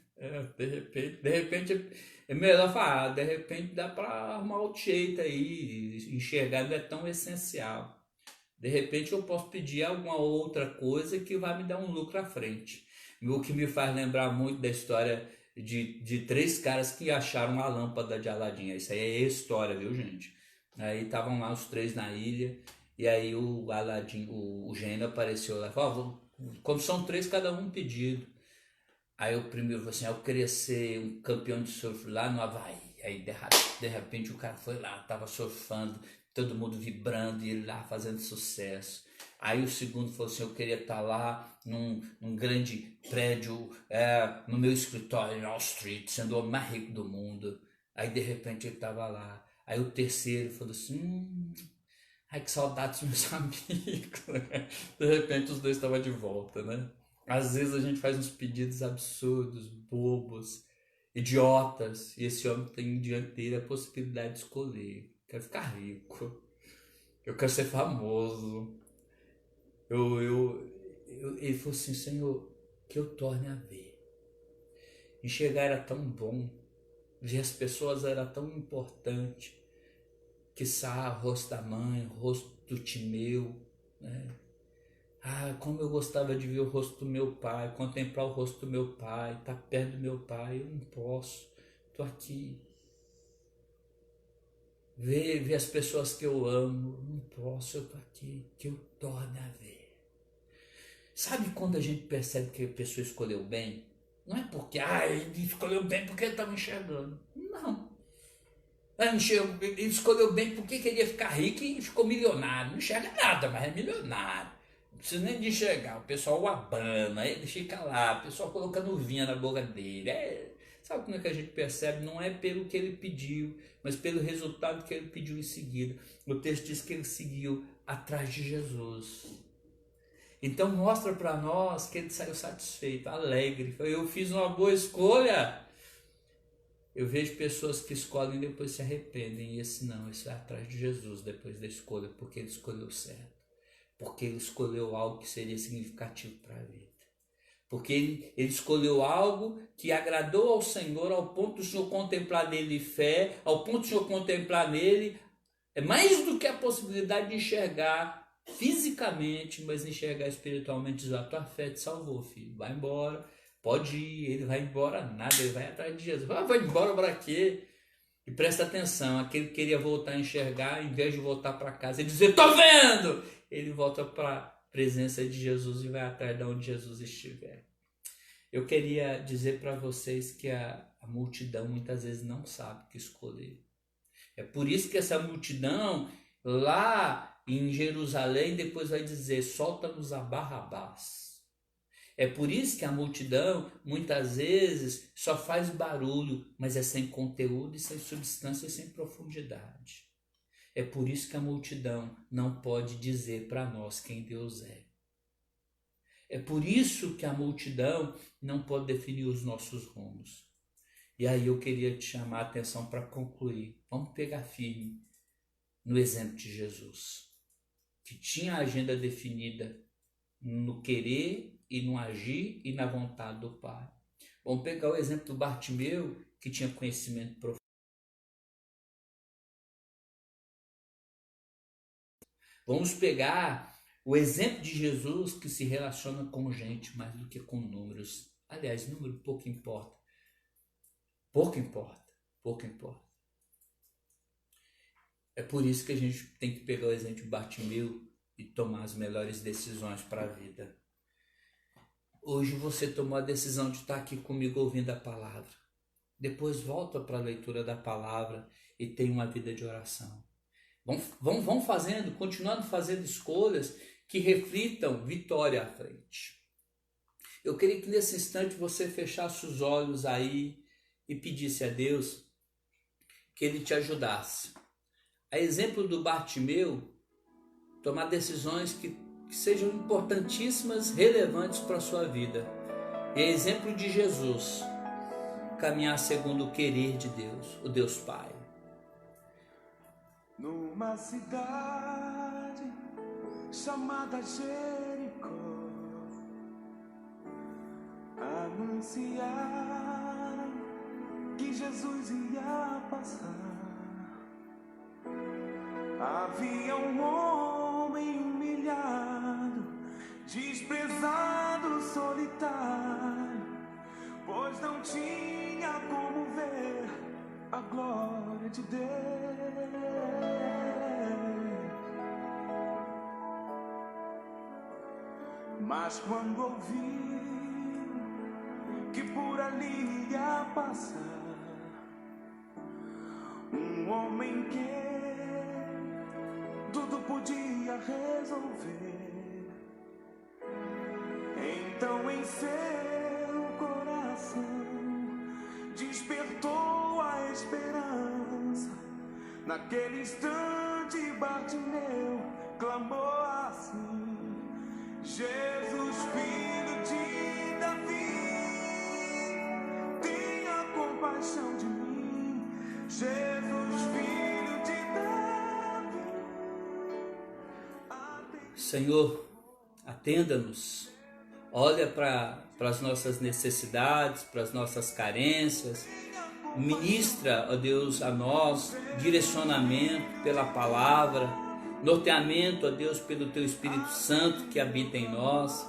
De repente é melhor falar, de repente dá para arrumar outro jeito aí, enxergar não é tão essencial. De repente eu posso pedir alguma outra coisa que vai me dar um lucro à frente. O que me faz lembrar muito da história de 3 caras que acharam a lâmpada de Aladim. Isso aí é história, viu, gente? Aí estavam lá os 3 na ilha, e aí o Aladim, o gênio apareceu lá e falou, como são 3, cada um pedido. Aí o primeiro falou assim, eu queria ser um campeão de surf lá no Havaí. Aí de repente o cara foi lá, tava surfando, todo mundo vibrando e ele lá fazendo sucesso. Aí o segundo falou assim, eu queria estar lá num grande prédio, no meu escritório em Wall Street, sendo o homem mais rico do mundo. Aí de repente ele estava lá. Aí o terceiro falou assim, ai que saudade dos meus amigos. De repente os 2 estavam de volta, né? Às vezes a gente faz uns pedidos absurdos, bobos, idiotas, e esse homem tem diante dele a possibilidade de escolher. Eu quero ficar rico, eu quero ser famoso. Ele falou assim, Senhor, que eu torne a ver. Enxergar era tão bom, ver as pessoas era tão importante, quiçá o rosto da mãe, o rosto do Timeu, né? Como eu gostava de ver o rosto do meu pai, contemplar o rosto do meu pai, estar perto do meu pai. Eu não posso, estou aqui. Ver as pessoas que eu amo, não posso, eu estou aqui, que eu torne a ver. Sabe quando a gente percebe que a pessoa escolheu bem? Não é porque, ele escolheu bem porque ele estava enxergando. Não. Ele escolheu bem porque queria ficar rico e ficou milionário. Não enxerga nada, mas é milionário. Não precisa nem de enxergar. O pessoal o abana, ele fica lá, o pessoal colocando vinha na boca dele. Sabe como é que a gente percebe? Não é pelo que ele pediu, mas pelo resultado que ele pediu em seguida. O texto diz que ele seguiu atrás de Jesus. Então mostra para nós que ele saiu satisfeito, alegre. Eu fiz uma boa escolha. Eu vejo pessoas que escolhem e depois se arrependem. E esse não, esse vai atrás de Jesus depois da escolha, porque ele escolheu certo. Porque ele escolheu algo que seria significativo para a vida. Porque ele escolheu algo que agradou ao Senhor, ao ponto do Senhor contemplar nele fé, ao ponto do Senhor contemplar nele mais do que a possibilidade de enxergar fisicamente, mas enxergar espiritualmente. Diz: a tua fé te salvou, filho, vai embora, pode ir. Ele vai embora nada, ele vai atrás de Jesus. Vai embora para quê? E presta atenção, aquele que queria voltar a enxergar, em vez de voltar para casa e dizer: tô vendo, ele volta para a presença de Jesus e vai atrás de onde Jesus estiver. Eu queria dizer para vocês que a multidão muitas vezes não sabe o que escolher. É por isso que essa multidão lá em Jerusalém depois vai dizer: solta-nos a Barrabás. É por isso que a multidão muitas vezes só faz barulho, mas é sem conteúdo e sem substância e sem profundidade. É por isso que a multidão não pode dizer para nós quem Deus é. É por isso que a multidão não pode definir os nossos rumos. E aí eu queria te chamar a atenção para concluir. Vamos pegar firme no exemplo de Jesus, que tinha a agenda definida no querer e no agir e na vontade do Pai. Vamos pegar o exemplo do Bartimeu, que tinha conhecimento profundo. Vamos pegar o exemplo de Jesus, que se relaciona com gente mais do que com números. Aliás, número pouco importa. Pouco importa. Pouco importa. É por isso que a gente tem que pegar o exemplo de Bartimeu e tomar as melhores decisões para a vida. Hoje você tomou a decisão de estar aqui comigo ouvindo a palavra. Depois volta para a leitura da palavra e tem uma vida de oração. Vão fazendo, continuando fazendo escolhas que reflitam vitória à frente. Eu queria que nesse instante você fechasse os olhos aí e pedisse a Deus que Ele te ajudasse. A exemplo do Bartimeu, tomar decisões que sejam importantíssimas, relevantes para a sua vida. E a exemplo de Jesus, caminhar segundo o querer de Deus, o Deus Pai. Numa cidade chamada Jericó, anunciaram que Jesus ia passar. Havia um homem humilhado, desprezado, solitário, pois não tinha como ver a glória de Deus. Mas quando ouviu que por ali ia passar um homem que tudo podia resolver, então em seu coração despertou a esperança. Naquele instante Bartimeu clamou assim: Jesus, filho de Davi, tenha compaixão de mim. Jesus, filho de Davi, Senhor, atenda-nos. Olha para as nossas necessidades, para as nossas carências. Ministra, ó Deus, a nós direcionamento pela palavra, norteamento, ó Deus, pelo Teu Espírito Santo que habita em nós.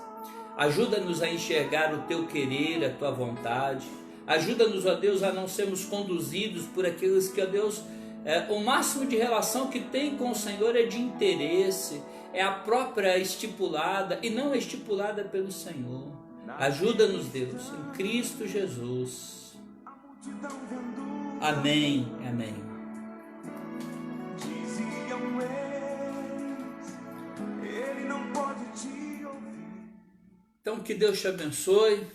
Ajuda-nos a enxergar o Teu querer, a Tua vontade. Ajuda-nos, ó Deus, a não sermos conduzidos por aqueles que, ó Deus, o máximo de relação que tem com o Senhor é de interesse, é a própria estipulada e não estipulada pelo Senhor. Ajuda-nos, Deus, em Cristo Jesus. Amém, amém. diziam eles, ele não pode te ouvir. Então que Deus te abençoe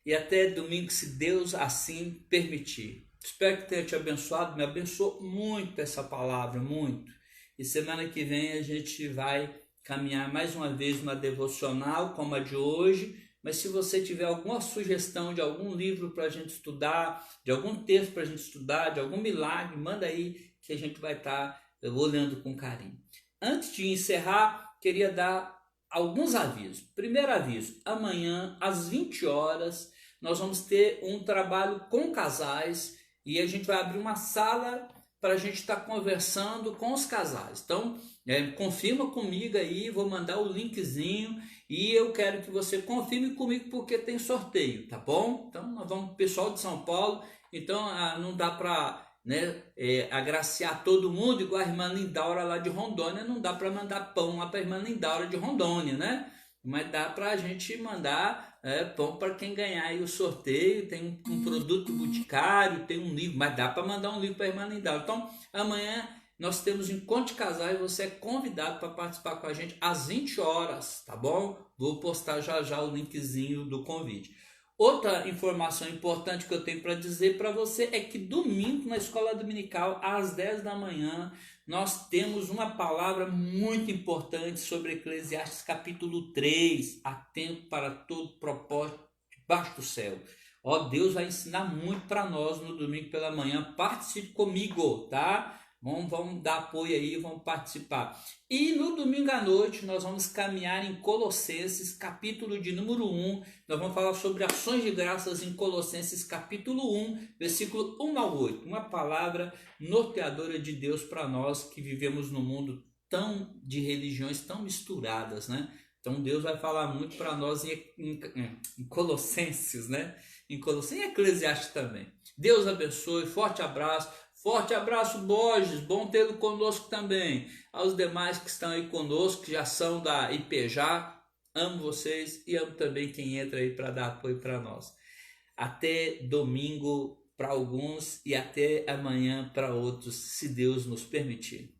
e até domingo, se Deus assim permitir. Espero que tenha te abençoado, me abençoou muito essa palavra, muito. E semana que vem a gente vai caminhar mais uma vez uma devocional como a de hoje, mas se você tiver alguma sugestão de algum livro para a gente estudar, de algum texto para a gente estudar, de algum milagre, manda aí que a gente vai estar olhando com carinho. Antes de encerrar, queria dar alguns avisos. Primeiro aviso, amanhã às 20 horas nós vamos ter um trabalho com casais e a gente vai abrir uma sala para a gente estar conversando com os casais. Então, confirma comigo aí, vou mandar o linkzinho e eu quero que você confirme comigo porque tem sorteio, tá bom? Então, nós vamos, pessoal de São Paulo, então não dá para agraciar todo mundo, igual a irmã Lindaura lá de Rondônia, não dá para mandar pão lá para a irmã Lindaura de Rondônia, né? Mas dá para a gente mandar pão para quem ganhar aí o sorteio, tem um produto boticário, tem um livro, mas dá para mandar um livro para a irmã Lindaura. Então, amanhã nós temos encontro de casais, você é convidado para participar com a gente às 20 horas, tá bom? Vou postar já o linkzinho do convite. Outra informação importante que eu tenho para dizer para você é que domingo na escola dominical, às 10 da manhã, nós temos uma palavra muito importante sobre Eclesiastes capítulo 3, há tempo para todo propósito debaixo do céu. Ó, Deus vai ensinar muito para nós no domingo pela manhã, participe comigo, tá? Vamos dar apoio aí, vamos participar. E no domingo à noite nós vamos caminhar em Colossenses, capítulo de número 1. Nós vamos falar sobre ações de graças em Colossenses, capítulo 1, versículo 1 ao 8. Uma palavra norteadora de Deus para nós que vivemos num mundo de religiões tão misturadas, né? Então Deus vai falar muito para nós em Colossenses, né? Em Colossenses e Eclesiastes também. Deus abençoe, forte abraço. Forte abraço, Borges, bom tê-lo conosco também. Aos demais que estão aí conosco, que já são da IPEJA, amo vocês e amo também quem entra aí para dar apoio para nós. Até domingo para alguns e até amanhã para outros, se Deus nos permitir.